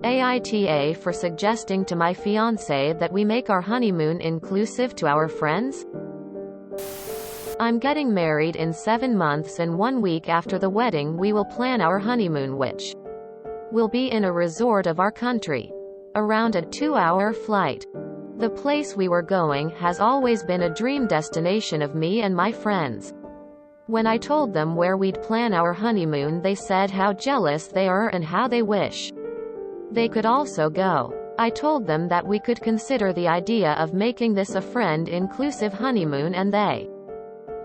AITA for suggesting to my fiancé that we make our honeymoon inclusive to our friends? I'm getting married in 7 months, and 1 week after the wedding we will plan our honeymoon, which will be in a resort of our country. Around a 2-hour flight. The place we were going has always been a dream destination of me and my friends. When I told them where we'd plan our honeymoon, they said how jealous they are and how they wish they could also go. I told them that we could consider the idea of making this a friend-inclusive honeymoon, and they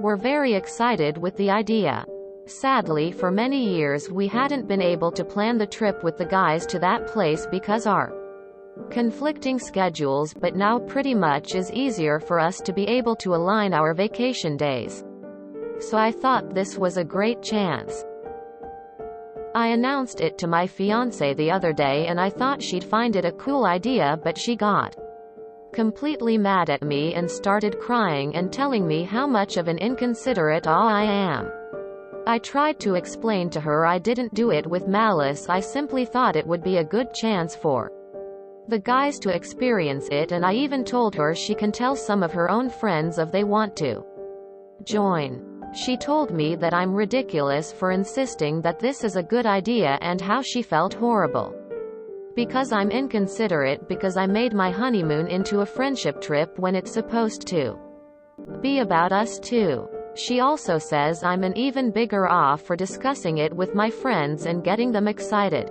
were very excited with the idea. Sadly, for many years we hadn't been able to plan the trip with the guys to that place because our conflicting schedules, but now pretty much is easier for us to be able to align our vacation days. So I thought this was a great chance. I announced it to my fiancée the other day and I thought she'd find it a cool idea, but she got completely mad at me and started crying and telling me how much of an inconsiderate I am. I tried to explain to her I didn't do it with malice, I simply thought it would be a good chance for the guys to experience it, and I even told her she can tell some of her own friends if they want to join. She told me that I'm ridiculous for insisting that this is a good idea and how she felt horrible because I'm inconsiderate because I made my honeymoon into a friendship trip when it's supposed to be about us too. She also says I'm an even bigger off for discussing it with my friends and getting them excited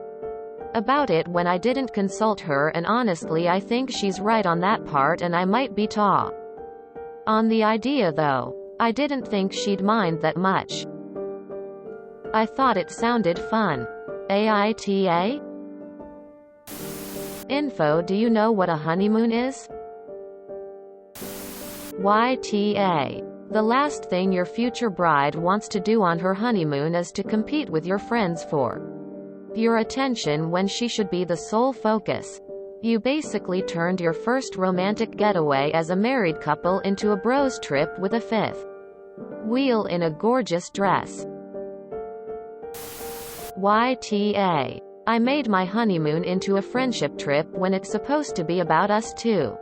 about it when I didn't consult her, and honestly I think she's right on that part, and I might be on the idea though. I didn't think she'd mind that much. I thought it sounded fun. AITA? Info. Do you know what a honeymoon is? YTA. The last thing your future bride wants to do on her honeymoon is to compete with your friends for your attention when she should be the sole focus. You basically turned your first romantic getaway as a married couple into a bros trip with a fifth wheel in a gorgeous dress. YTA. I made my honeymoon into a friendship trip when it's supposed to be about us too.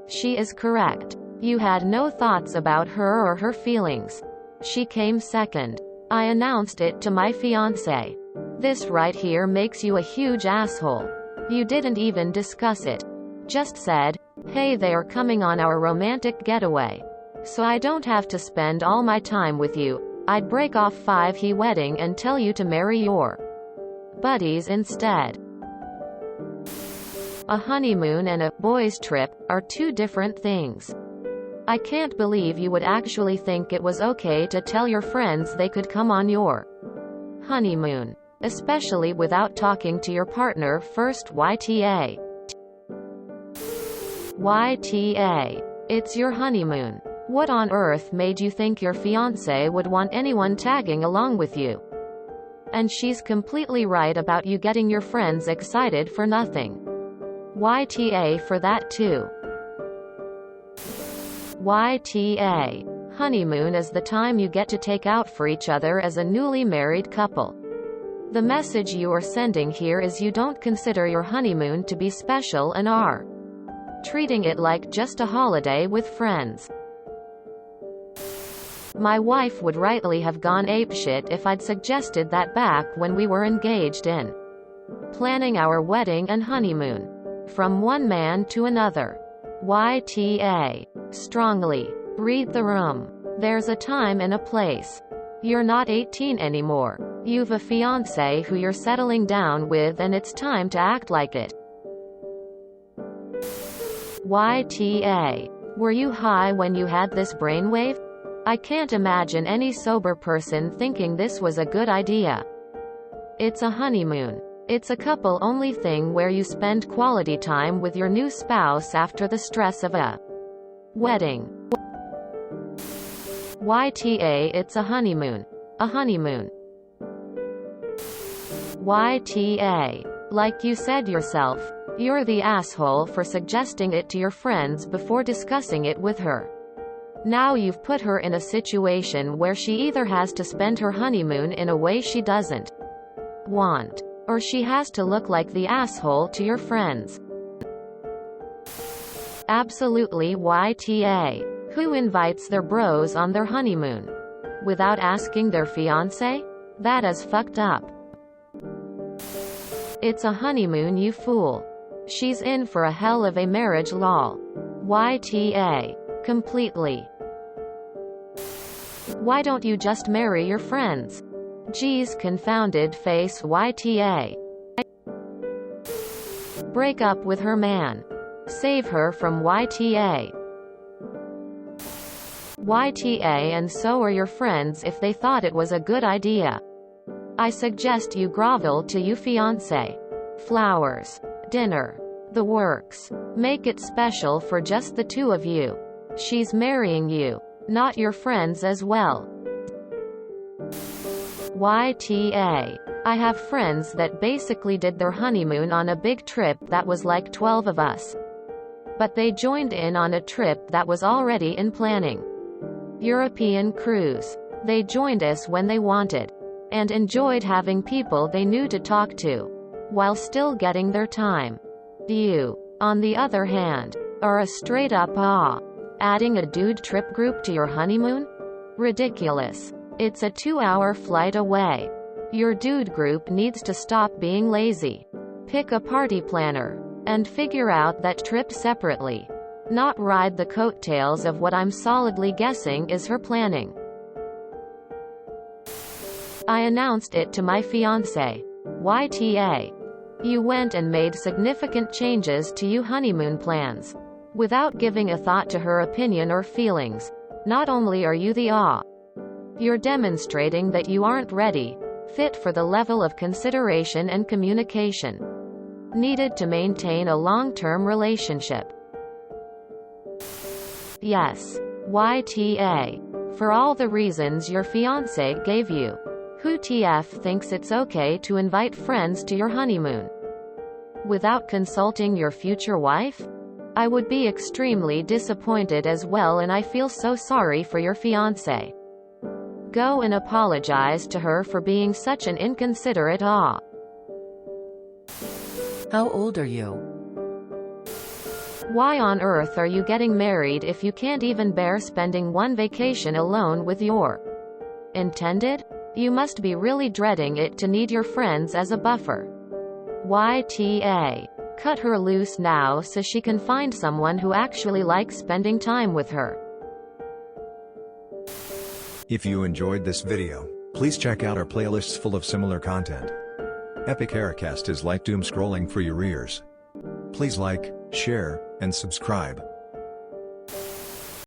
She is correct. You had no thoughts about her or her feelings. She came second. I announced it to my fiancé. This right here makes you a huge asshole. You didn't even discuss it. Just said, hey, they are coming on our romantic getaway, so I don't have to spend all my time with you. I'd break off 5 wedding and tell you to marry your buddies instead. A honeymoon and a boys trip are 2 different things. I can't believe you would actually think it was okay to tell your friends they could come on your honeymoon, especially without talking to your partner first. YTA. YTA. It's your honeymoon. What on earth made you think your fiancé would want anyone tagging along with you? And she's completely right about you getting your friends excited for nothing. YTA for that too. YTA. Honeymoon is the time you get to take out for each other as a newly married couple. The message you are sending here is you don't consider your honeymoon to be special and are treating it like just a holiday with friends. My wife would rightly have gone apeshit if I'd suggested that back when we were engaged in planning our wedding and honeymoon. From one man to another. YTA. Strongly. Read the room. There's a time and a place. You're not 18 anymore. You've a fiancé who you're settling down with, and it's time to act like it. YTA. Were you high when you had this brainwave? I can't imagine any sober person thinking this was a good idea. It's a honeymoon. It's a couple-only thing where you spend quality time with your new spouse after the stress of a wedding. YTA. It's a honeymoon. A honeymoon. YTA. Like you said yourself, you're the asshole for suggesting it to your friends before discussing it with her. Now you've put her in a situation where she either has to spend her honeymoon in a way she doesn't want, Or she has to look like the asshole to your friends. Absolutely YTA. Who invites their bros on their honeymoon without asking their fiancé? That is fucked up. It's a honeymoon, you fool. She's in for a hell of a marriage, lol. YTA. Completely. Why don't you just marry your friends? Geez, confounded face. YTA. Break up with her, man. Save her from YTA. YTA. And so are your friends if they thought it was a good idea. I suggest you grovel to your fiancé. Flowers. Dinner. The works. Make it special for just the two of you. She's marrying you, not your friends as well. YTA. I have friends that basically did their honeymoon on a big trip that was like 12 of us. But they joined in on a trip that was already in planning. European cruise. They joined us when they wanted. And enjoyed having people they knew to talk to, while still getting their time. You, on the other hand, are a straight-up adding a dude trip group to your honeymoon? Ridiculous. It's a 2-hour flight away. Your dude group needs to stop being lazy. Pick a party planner and figure out that trip separately. Not ride the coattails of what I'm solidly guessing is her planning. I announced it to my fiancé. YTA. You went and made significant changes to your honeymoon plans without giving a thought to her opinion or feelings. Not only are you the you're demonstrating that you aren't ready, fit for the level of consideration and communication needed to maintain a long-term relationship. Yes. YTA. For all the reasons your fiancé gave you. Who TF thinks it's okay to invite friends to your honeymoon without consulting your future wife? I would be extremely disappointed as well, and I feel so sorry for your fiancé. Go and apologize to her for being such an inconsiderate How old are you? Why on earth are you getting married if you can't even bear spending one vacation alone with your intended? You must be really dreading it to need your friends as a buffer. YTA. Cut her loose now so she can find someone who actually likes spending time with her. If you enjoyed this video, please check out our playlists full of similar content. Epic Aircast is like doom scrolling for your ears. Please like, share, and subscribe.